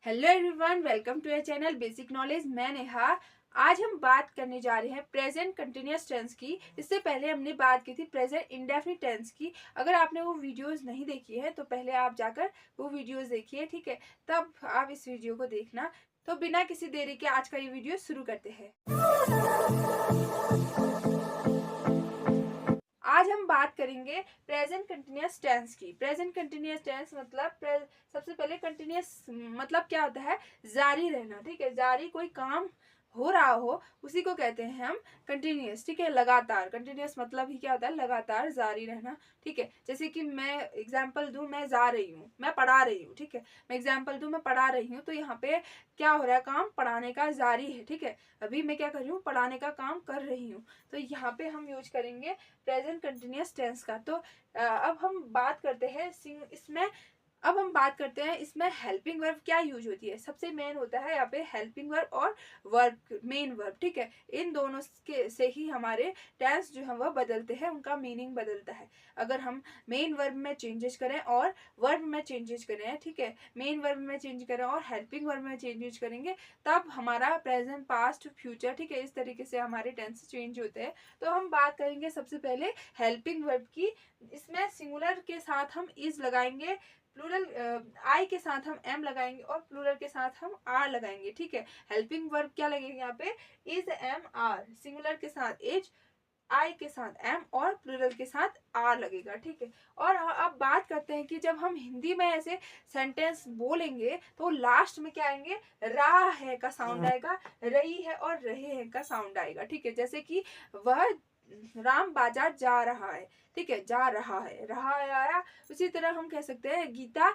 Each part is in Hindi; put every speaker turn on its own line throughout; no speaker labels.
Hello everyone, welcome to your channel basic knowledge. मैं नेहा। आज हम बात करने जा रहे हैं प्रेजेंट कंटिन्यूअस टेंस की। इससे पहले हमने बात की थी प्रेजेंट इंडेफिनिट टेंस की। अगर आपने वो वीडियोस नहीं देखी है तो पहले आप जाकर वो वीडियोस देखिए, ठीक है, तब आप इस वीडियो को देखना। तो बिना किसी देरी के आज का ये वीडियो शुरू करते हैं। आज हम बात करेंगे प्रेजेंट कंटिन्यूअस टेंस की। प्रेजेंट कंटिन्यूअस टेंस मतलब सबसे पहले कंटिन्यूअस मतलब क्या होता है? जारी रहना, ठीक है। जारी कोई काम हो रहा हो उसी को कहते हैं हम कंटिन्यूअस, ठीक है। लगातार, कंटिन्यूअस मतलब ही क्या होता है? लगातार जारी रहना, ठीक है। जैसे कि मैं एग्जाम्पल दूं, मैं जा रही हूँ, मैं पढ़ा रही हूँ, ठीक है। मैं एग्जाम्पल दूं, मैं पढ़ा रही हूँ, तो यहाँ पे क्या हो रहा है? काम पढ़ाने का जारी है, ठीक है। अभी मैं क्या कर रही हूँ? पढ़ाने का काम कर रही हूँ। तो यहाँ पे हम यूज करेंगे प्रेजेंट कंटिन्यूअस टेंस का। तो अब हम बात करते हैं इसमें। अब हम बात करते हैं इसमें हेल्पिंग वर्ब क्या यूज होती है। सबसे मेन होता है यहाँ पे हेल्पिंग वर्ब और वर्ब, मेन वर्ब, ठीक है। इन दोनों के से ही हमारे टेंस जो है वह बदलते हैं, उनका मीनिंग बदलता है। अगर हम मेन वर्ब में चेंजेस करें और वर्ब में चेंजेस करें, ठीक है, मेन वर्ब में चेंज करें और हेल्पिंग वर्ब में चेंजेस करेंगे, तब हमारा प्रेजेंट, पास्ट, फ्यूचर, ठीक है, इस तरीके से हमारे टेंस चेंज होते हैं। तो हम बात करेंगे सबसे पहले हेल्पिंग वर्ब की। इसमें सिंगुलर के साथ हम इज लगाएंगे, प्लूरल आई के साथ हम एम लगाएंगे और प्लूरल के साथ हम आर लगाएंगे, ठीक है। हेल्पिंग वर्ब क्या लगेगा यहाँ पे? Is, am, are. सिंगुलर के साथ इज, आई के साथ एम और प्लूरल के साथ आर लगेगा, ठीक है। और अब बात करते हैं कि जब हम हिंदी में ऐसे सेंटेंस बोलेंगे तो लास्ट में क्या आएंगे? रहा है का साउंड आएगा, रही है और रहे हैं का साउंड आएगा, ठीक है। जैसे कि वह राम बाजार जा रहा है, ठीक है, जा रहा है, रहा है आया। उसी तरह हम कह सकते हैं गीता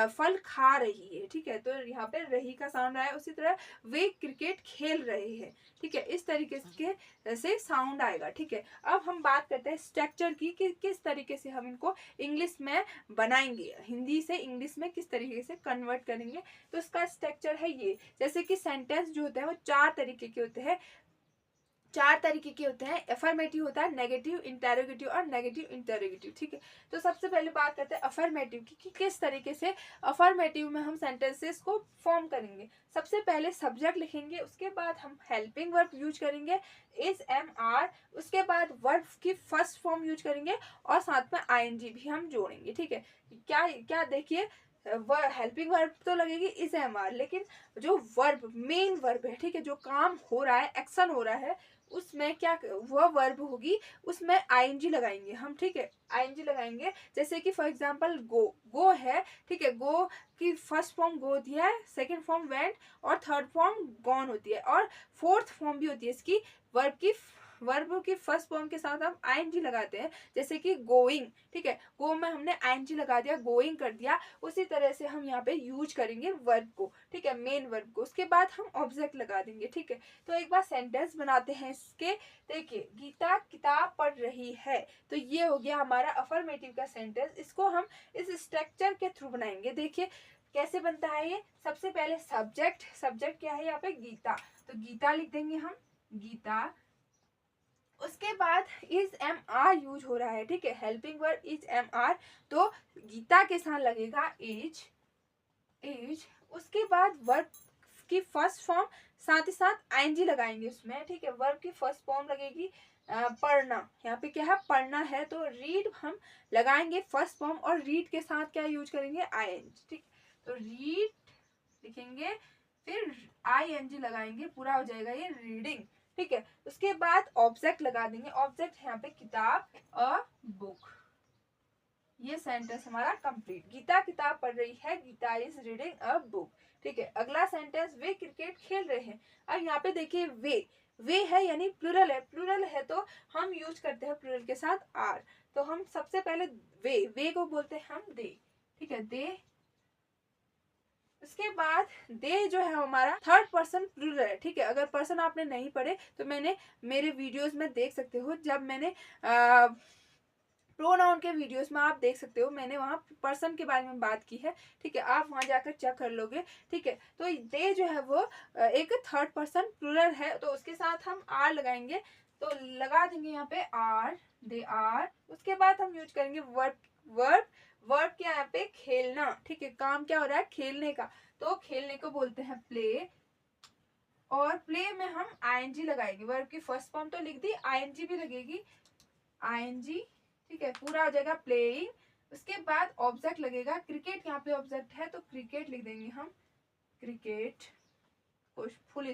फल खा रही है, ठीक है, तो यहाँ पे रही का साउंड आया। उसी तरह वे क्रिकेट खेल रहे हैं, ठीक है, इस तरीके के से साउंड आएगा, ठीक है। अब हम बात करते हैं स्ट्रक्चर की कि किस तरीके से हम इनको इंग्लिश में बनाएंगे, हिंदी से इंग्लिश में किस तरीके से कन्वर्ट करेंगे। तो इसका स्ट्रक्चर है ये। जैसे कि सेंटेंस जो होते हैं वो चार तरीके के होते हैं। चार तरीके के होते हैं। अफर्मेटिव होता है, नेगेटिव, इंटेरोगेटिव और नेगेटिव इंटेरोगेटिव, ठीक है। तो सबसे पहले बात करते हैं अफर्मेटिव की कि किस तरीके से अफर्मेटिव में हम सेंटेंसेस को फॉर्म करेंगे। सबसे पहले सब्जेक्ट लिखेंगे, उसके बाद हम हेल्पिंग वर्ब यूज करेंगे, इज, एम, आर। उसके बाद वर्ब की फर्स्ट फॉर्म यूज करेंगे और साथ में आईएनजी भी हम जोड़ेंगे, ठीक है। क्या क्या देखिए, हेल्पिंग वर्ब तो लगेगी इज, एम, आर, लेकिन जो वर्ब, मेन वर्ब है, ठीक है, जो काम हो रहा है, एक्शन हो रहा है, उसमें क्या वह वर्ब होगी, उसमें आईएनजी लगाएंगे हम, ठीक है। आईएनजी लगाएंगे, जैसे कि फॉर एग्जांपल गो, गो है, ठीक है। गो की फर्स्ट फॉर्म गो होती है, सेकंड फॉर्म वेंट और थर्ड फॉर्म गॉन होती है और फोर्थ फॉर्म भी होती है इसकी। वर्ब की फर्स्ट फॉर्म के साथ हम आईएनजी लगाते हैं, जैसे कि गोइंग, ठीक है। गो में हमने आईएनजी लगा दिया, गोइंग कर दिया। उसी तरह से हम यहाँ पे यूज करेंगे वर्ब को, ठीक है, मेन वर्ब को। उसके बाद हम ऑब्जेक्ट लगा देंगे, ठीक है। तो एक बार सेंटेंस बनाते हैं इसके। देखिए, गीता किताब पढ़ रही है, तो ये हो गया हमारा अफर्मेटिव का सेंटेंस। इसको हम इस स्ट्रक्चर के थ्रू बनाएंगे। देखिए कैसे बनता है ये। सबसे पहले सब्जेक्ट, सब्जेक्ट क्या है यहाँ पे? गीता, तो गीता लिख देंगे हम, गीता। उसके बाद इज, एम, आर यूज हो रहा है, ठीक है, helping verb is, am, are. तो गीता के साथ लगेगा इज, इज। उसके बाद वर्ब की फर्स्ट फॉर्म, साथ ही साथ आईएनजी लगाएंगे उसमें, ठीक है। वर्ब की फर्स्ट फॉर्म लगेगी पढ़ना, यहाँ पे क्या है? पढ़ना है, तो रीड हम लगाएंगे फर्स्ट फॉर्म और रीड के साथ क्या यूज करेंगे? आईएनजी, ठीक। तो रीड लिखेंगे, फिर आईएनजी लगाएंगे, पूरा हो जाएगा ये रीडिंग, ठीक है। उसके बाद ऑब्जेक्ट लगा देंगे, ऑब्जेक्ट यहाँ पे किताब, अ बुक। ये सेंटेंस हमारा कंप्लीट। गीता किताब पढ़ रही है, Geeta is reading a book, ठीक है। अगला सेंटेंस, वे क्रिकेट खेल रहे हैं। अब यहाँ पे देखिए, वे है यानी प्लूरल है, प्लूरल है तो हम यूज करते हैं प्लूरल के साथ आर। तो हम सबसे पहले वे को बोलते हैं हम दे, ठीक है, दे। उसके बाद दे जो है हमारा थर्ड पर्सन प्लूरल है, ठीक है। अगर पर्सन आपने नहीं पढ़े तो मैंने मेरे वीडियोस में देख सकते हो, जब मैंने प्रोनाउन के वीडियोस में आप देख सकते हो, मैंने वहां पर्सन के बारे में बात की है, ठीक है। आप वहां जाकर चेक कर लोगे, ठीक है। तो दे जो है वो एक थर्ड पर्सन प्लूरल है, तो उसके साथ हम आर लगाएंगे, तो लगा देंगे यहाँ पे आर, दे आर। उसके बाद हम यूज करेंगे वर्ब, वर्ब, वर्ब क्या यहाँ पे? खेलना, ठीक है। काम क्या हो रहा है? खेलने का। तो खेलने को बोलते हैं प्ले। और प्ले में हम आईएनजी लगाएंगे, वर्ब की फर्स्ट फॉर्म तो लिख दी, आईएनजी भी लगेगी, आईएनजी, ठीक है, पूरा हो जाएगा प्लेइंग। उसके बाद ऑब्जेक्ट लगेगा, क्रिकेट यहाँ पे ऑब्जेक्ट है तो क्रिकेट लिख देंगे हम, क्रिकेट, फुल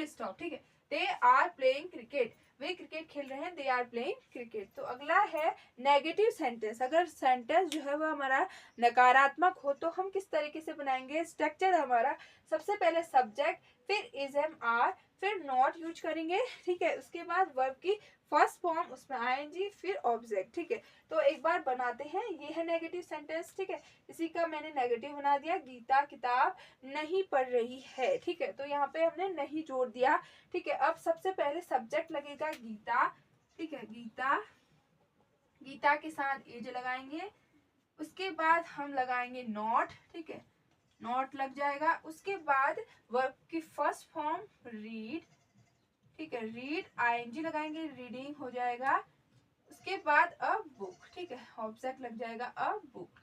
स्टॉप, ठीक है। दे आर प्लेइंग क्रिकेट, वे क्रिकेट खेल रहे हैं, दे आर प्लेइंग क्रिकेट। तो अगला है नेगेटिव सेंटेंस। अगर सेंटेंस जो है वो हमारा नकारात्मक हो तो हम किस तरीके से बनाएंगे। स्ट्रक्चर हमारा सबसे पहले सब्जेक्ट, फिर इज एम आर, फिर नॉट यूज करेंगे, ठीक है। उसके बाद वर्ब की फर्स्ट फॉर्म, उसमें आईएनजी, फिर ऑब्जेक्ट, ठीक है। तो एक बार बनाते हैं, ये है नेगेटिव सेंटेंस, ठीक है। इसी का मैंने नेगेटिव बना दिया, गीता किताब नहीं पढ़ रही है, ठीक है। तो यहाँ पे हमने नहीं जोड़ दिया, ठीक है। अब सबसे पहले सब्जेक्ट लगेगा गीता, ठीक है, गीता, गीता के साथ एज लगाएंगे। उसके बाद हम लगाएंगे नॉट, ठीक है, नॉट लग जाएगा। उसके बाद वर्ब की फर्स्ट फॉर्म रीड, ठीक है, रीड, आईएनजी लगाएंगे, रीडिंग हो जाएगा। उसके बाद अ बुक, ठीक है, ऑब्जेक्ट लग जाएगा अ बुक।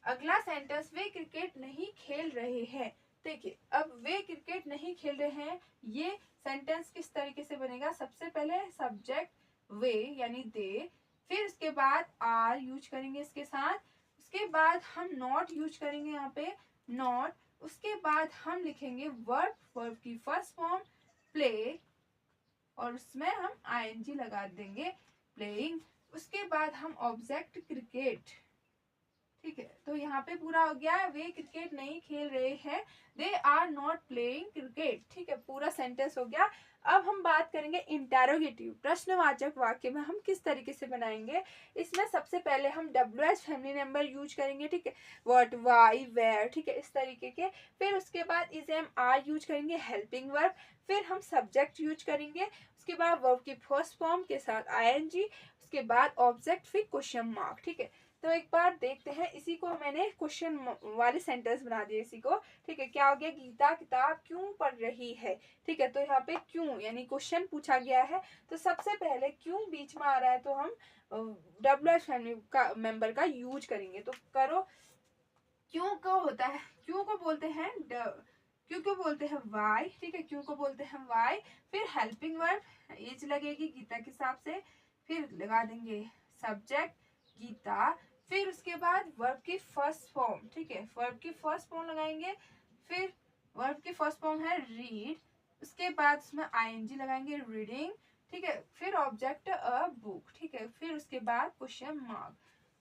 अगला सेंटेंस, वे क्रिकेट नहीं खेल रहे हैं। देखिए अब वे क्रिकेट नहीं खेल रहे हैं, ये सेंटेंस किस तरीके से बनेगा। सबसे पहले सब्जेक्ट वे यानी दे, फिर उसके बाद आर यूज करेंगे इसके साथ। उसके बाद हम नॉट यूज करेंगे यहाँ पे, नॉट। उसके बाद हम लिखेंगे वर्ब, वर्ब की फर्स्ट फॉर्म प्ले, और उसमें हम आईएनजी लगा देंगे, प्लेइंग। उसके बाद हम ऑब्जेक्ट क्रिकेट, ठीक है। तो यहाँ पे पूरा हो गया, वे क्रिकेट नहीं खेल रहे हैं, they are not playing cricket, ठीक है, पूरा सेंटेंस हो गया। अब हम बात करेंगे इंटेरोगेटिव, प्रश्नवाचक वाक्य में हम किस तरीके से बनाएंगे। इसमें सबसे पहले हम WH फैमिली नंबर यूज करेंगे, ठीक है, व्हाट, व्हाई, वेयर, ठीक है, इस तरीके के। फिर उसके बाद इज एम आर यूज करेंगे, हेल्पिंग वर्ब। फिर हम सब्जेक्ट यूज करेंगे, उसके बाद वर्ब की फर्स्ट फॉर्म के साथ आईएनजी, उसके बाद ऑब्जेक्ट, फिर क्वेश्चन मार्क, ठीक है। तो एक बार देखते हैं, इसी को मैंने क्वेश्चन वाले सेंटेंस बना दिए इसी को, ठीक है। क्या हो गया, गीता किताब क्यों पढ़ रही है, ठीक है। तो यहाँ पे क्यों यानी क्वेश्चन पूछा गया है, तो सबसे पहले क्यों बीच में आ रहा है तो हम WH फैमिली का मेंबर का यूज करेंगे। तो करो, क्यों को होता है, क्यों को बोलते हैं क्यों को बोलते हैं वाई, ठीक है, क्यों को बोलते हैं वाई। फिर हेल्पिंग वर्ब एज लगेगी गीता के हिसाब से, फिर लगा देंगे सब्जेक्ट गीता। फिर उसके बाद वर्ब की फर्स्ट फॉर्म, ठीक है, वर्ब की फर्स्ट फॉर्म लगाएंगे। फिर वर्ब की फर्स्ट फॉर्म है रीड, उसके बाद उसमें आईएनजी लगाएंगे, रीडिंग, ठीक है। फिर ऑब्जेक्ट अ बुक, ठीक है। फिर उसके बाद क्वेश्चन मार्क।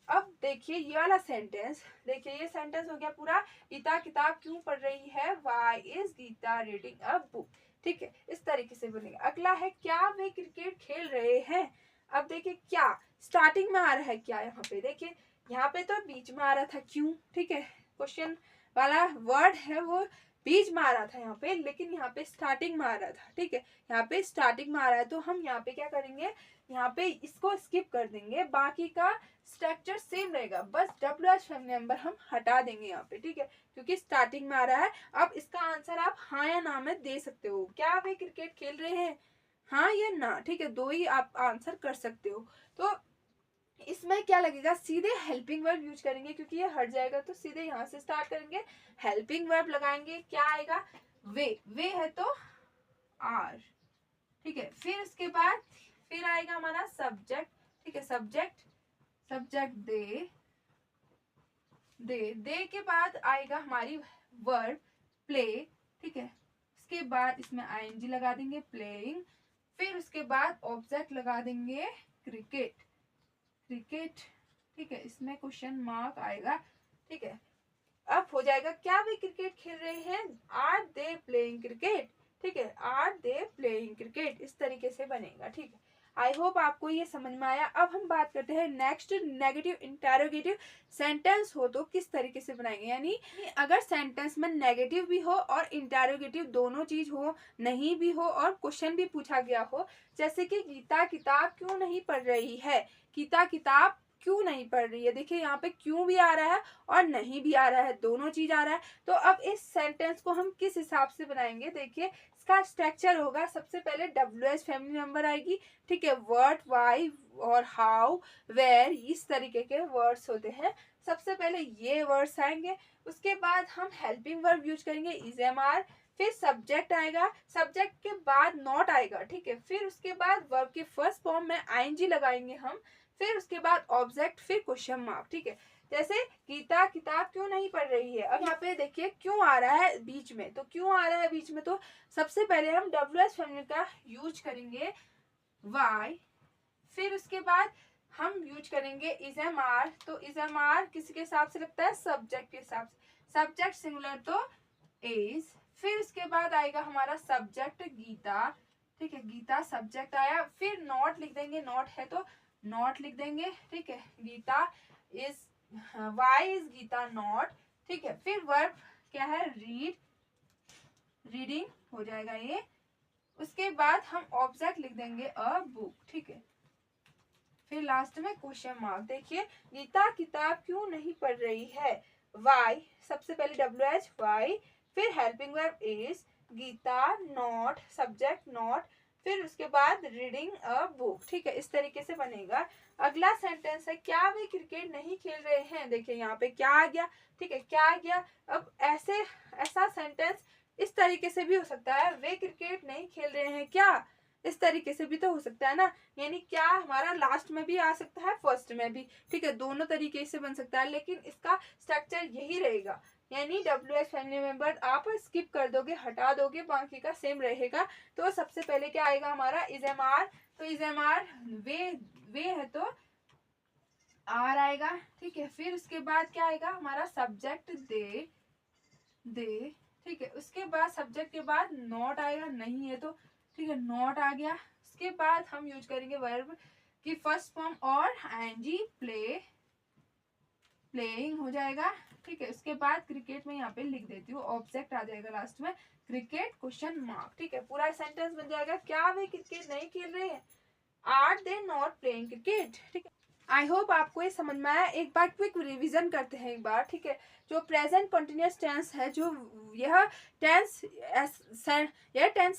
अब देखिए ये वाला सेंटेंस, देखिए ये सेंटेंस हो गया पूरा, गीता किताब क्यों पढ़ रही है, why is Geeta reading a book, ठीक है, इस तरीके से बनेगा। अगला है क्या वे क्रिकेट खेल रहे हैं। अब देखिए क्या स्टार्टिंग में आ रहा है, क्या यहाँ पे देखिए, यहाँ पे तो बीच में आ रहा था क्यों, ठीक है, क्वेश्चन वाला वर्ड है वो बीच में आ रहा था यहाँ पे, लेकिन यहाँ पे स्टार्टिंग में आ रहा था, ठीक है, यहाँ पे स्टार्टिंग में आ रहा है। तो हम यहाँ पे क्या करेंगे, यहाँ पे इसको स्किप कर देंगे, बाकी का स्ट्रक्चर सेम रहेगा, बस WH फैमिली नंबर हम हटा देंगे यहाँ पे, ठीक है, क्योंकि स्टार्टिंग में आ रहा है। अब इसका आंसर आप हाँ या ना में दे सकते हो, क्या वे क्रिकेट खेल रहे हैं, हाँ या ना, ठीक है, दो ही आप आंसर कर सकते हो। तो इसमें क्या लगेगा, सीधे हेल्पिंग वर्ब यूज करेंगे, क्योंकि ये हट जाएगा तो सीधे यहाँ से स्टार्ट करेंगे, हेल्पिंग वर्ब लगाएंगे। क्या आएगा, वे है तो आर, ठीक है। फिर उसके बाद फिर आएगा हमारा सब्जेक्ट, ठीक है, सब्जेक्ट दे के बाद आएगा हमारी वर्ब प्ले, ठीक है। उसके बाद इसमें आईएनजी लगा देंगे, प्लेइंग। फिर उसके बाद ऑब्जेक्ट लगा देंगे क्रिकेट, ठीक है, इसमें क्वेश्चन मार्क आएगा, ठीक है। अब हो जाएगा क्या वे क्रिकेट खेल रहे हैं, आर दे प्लेइंग क्रिकेट, ठीक है, आर दे प्लेइंग क्रिकेट, इस तरीके से बनेगा, ठीक है। आई होप आपको ये समझ में आया। अब हम बात करते हैं नेक्स्ट, नेगेटिव इंटेरोगेटिव सेंटेंस हो तो किस तरीके से बनाएंगे। यानी अगर सेंटेंस में नेगेटिव भी हो और इंटेरोगेटिव दोनों चीज हो, नहीं भी हो और क्वेश्चन भी पूछा गया हो, जैसे कि गीता किताब क्यों नहीं पढ़ रही है, गीता किताब क्यों नहीं पढ़ रही है, देखिए यहाँ पे क्यों भी आ रहा है और नहीं भी आ रहा है, दोनों चीज आ रहा है। तो अब इस सेंटेंस को हम किस हिसाब से बनाएंगे, देखिए इसका स्ट्रक्चर होगा, सबसे पहले WH फैमिली मेंबर आएगी, ठीक है, व्हाट, व्हाई और हाउ, वेयर, इस तरीके के वर्ड्स होते हैं। सबसे पहले ये वर्ड्स आएंगे, उसके बाद हम हेल्पिंग वर्ब यूज करेंगे इज एम आर, फिर सब्जेक्ट आएगा, सब्जेक्ट के बाद नॉट आएगा, ठीक है, फिर उसके बाद वर्ब के फर्स्ट फॉर्म में आईएनजी लगाएंगे हम, फिर उसके बाद ऑब्जेक्ट, फिर क्वेश्चन मार्क, ठीक है। जैसे गीता किताब क्यों नहीं पढ़ रही है, अब यहाँ पे देखिए क्यों आ रहा है बीच में, तो क्यों आ रहा है बीच में, तो सबसे पहले हम WH फैमिली का यूज करेंगे वाई, फिर उसके बाद हम यूज करेंगे इज एम आर, तो इज एम आर किसके हिसाब से लगता है, सब्जेक्ट के हिसाब से, सब्जेक्ट सिंगुलर तो इज, फिर उसके बाद आएगा हमारा सब्जेक्ट गीता, ठीक है, गीता सब्जेक्ट आया, फिर नॉट लिख देंगे, नॉट है तो नॉट लिख देंगे, ठीक है, Geeta is, why is Geeta not, ठीक है, फिर वर्ब क्या है, रीड, रीडिंग हो जाएगा ये, उसके बाद हम ऑब्जेक्ट लिख देंगे अ बुक, ठीक है, फिर लास्ट में क्वेश्चन मार्क। देखिए गीता किताब क्यों नहीं पढ़ रही है, वाई, सबसे पहले WH वाई, फिर helping verb is, Geeta not, subject not, फिर उसके बाद रीडिंग अ बुक, ठीक है, इस तरीके से बनेगा। अगला सेंटेंस है क्या वे क्रिकेट नहीं खेल रहे हैं, देखिए यहाँ पे क्या आ गया, ठीक है, क्या आ गया। अब ऐसा सेंटेंस इस तरीके से भी हो सकता है, वे क्रिकेट नहीं खेल रहे हैं क्या, इस तरीके से भी तो हो सकता है ना, यानी क्या हमारा लास्ट में भी आ सकता है, फर्स्ट में भी, ठीक है, दोनों तरीके से बन सकता है, लेकिन इसका स्ट्रक्चर यही रहेगा, यानी WH फैमिली मेंबर आप स्किप कर दोगे, हटा दोगे, बाकी का सेम रहेगा। तो सबसे पहले क्या आएगा हमारा इज एम आर, तो इज एम आर वे है तो आर आएगा, ठीक है, फिर उसके बाद क्या आएगा हमारा सब्जेक्ट दे, ठीक है, उसके बाद सब्जेक्ट के बाद नॉट आएगा, नहीं है तो, ठीक है, नॉट आ गया, उसके बाद हम यूज करेंगे वर्ब की फर्स्ट फॉर्म और आईएनजी, प्लेइंग हो जाएगा, ठीक है, उसके बाद क्रिकेट में यहाँ पे लिख देती हूँ, ऑब्जेक्ट आ जाएगा लास्ट में, क्रिकेट क्वेश्चन मार्क, ठीक है, पूरा सेंटेंस बन जाएगा क्या वे क्रिकेट नहीं खेल रहे हैं, are they not playing cricket, ठीक है। आई होप आपको ये समझ में आया। एक बार क्विक रिवीजन करते हैं एक बार, ठीक है, जो प्रेजेंट कंटिन्यूअस टेंस है, जो यह टेंस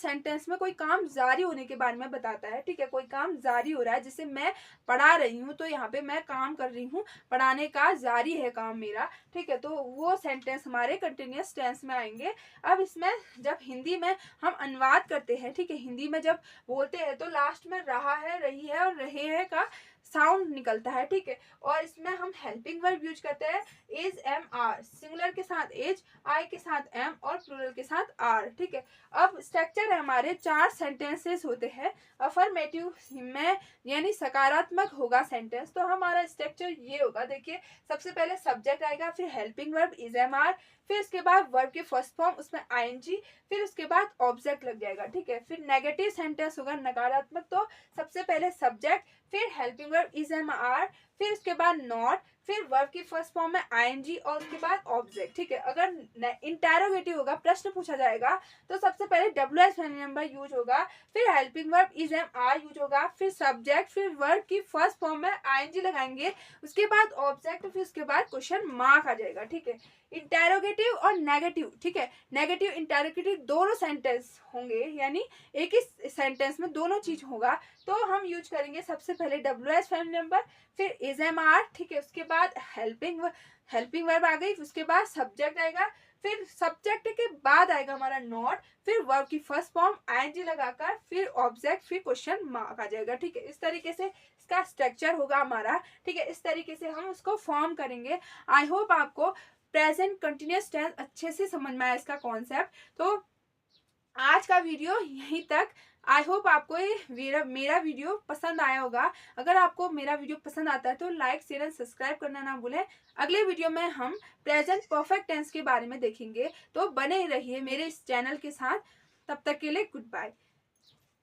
सेंटेंस में कोई काम जारी होने के बारे में बताता है, ठीक है, कोई काम जारी हो रहा है, जैसे मैं पढ़ा रही हूँ तो यहाँ पे मैं काम कर रही हूँ, पढ़ाने का जारी है काम मेरा, ठीक है, तो वो सेंटेंस हमारे कंटिन्यूअस टेंस में आएंगे। अब इसमें जब हिंदी में हम अनुवाद करते हैं, ठीक है, हिंदी में जब बोलते हैं तो लास्ट में रहा है, रही है और रहे है का साउंड निकलता है, ठीक है, और इसमें हम हेल्पिंग वर्ब यूज करते हैं इज एम आर, सिंगुलर के साथ इज, आई के साथ एम और प्लूरल के साथ आर, ठीक है। अब स्ट्रक्चर है हमारे 4 सेंटेंसेस होते हैं, अफर्मेटिव में यानी सकारात्मक होगा सेंटेंस, तो हमारा स्ट्रक्चर ये होगा, देखिए सबसे पहले सब्जेक्ट आएगा, फिर helping verb is am are, फिर उसके बाद वर्ब के फर्स्ट फॉर्म उसमें आईएनजी, फिर उसके बाद ऑब्जेक्ट लग जाएगा, ठीक है। फिर नेगेटिव सेंटेंस होगा नकारात्मक, तो सबसे पहले सब्जेक्ट, फिर helping verb is am are, फिर उसके बाद नॉट, फिर वर्ब की फर्स्ट फॉर्म में आईएनजी और उसके बाद ऑब्जेक्ट, ठीक है। अगर इंटेरोगेटिव होगा, प्रश्न पूछा जाएगा, तो सबसे पहले WH फैमिली मेंबर यूज होगा, फिर helping verb is am are use होगा, फिर सब्जेक्ट, फिर वर्ब की फर्स्ट फॉर्म में आईएनजी लगाएंगे, उसके बाद ऑब्जेक्ट, फिर उसके बाद क्वेश्चन मार्क आ जाएगा, ठीक है। इंटेरोगेटिव और नेगेटिव, ठीक है, नेगेटिव इंटेरोगेटिव दोनों सेंटेंस होंगे, यानी एक ही सेंटेंस में दोनों चीज होगा, तो हम यूज करेंगे सबसे पहले WH फैमिली मेंबर, फिर इज एम आर, ठीक है, उसके बाद हेल्पिंग वर्ब आ गई, उसके बाद सब्जेक्ट आएगा, फिर सब्जेक्ट के बाद आएगा हमारा नॉट, फिर वर्ब की फर्स्ट फॉर्म आईएनजी लगाकर, फिर ऑब्जेक्ट, फिर क्वेश्चन मार्क आ जाएगा, ठीक है। इस तरीके से इसका स्ट्रक्चर होगा हमारा, ठीक है, इस तरीके से हम उसको फॉर्म करेंगे। आई होप आपको प्रेजेंट कंटिन्यूअस टेंस अच्छे से समझ में आया इसका कॉन्सेप्ट। तो आज का वीडियो यहीं तक। आई होप आपको ये मेरा वीडियो पसंद आया होगा। अगर आपको मेरा वीडियो पसंद आता है तो लाइक शेयर एंड सब्सक्राइब करना ना भूलें। अगले वीडियो में हम प्रेजेंट परफेक्ट टेंस के बारे में देखेंगे, तो बने रहिए मेरे इस चैनल के साथ। तब तक के लिए गुड बाय।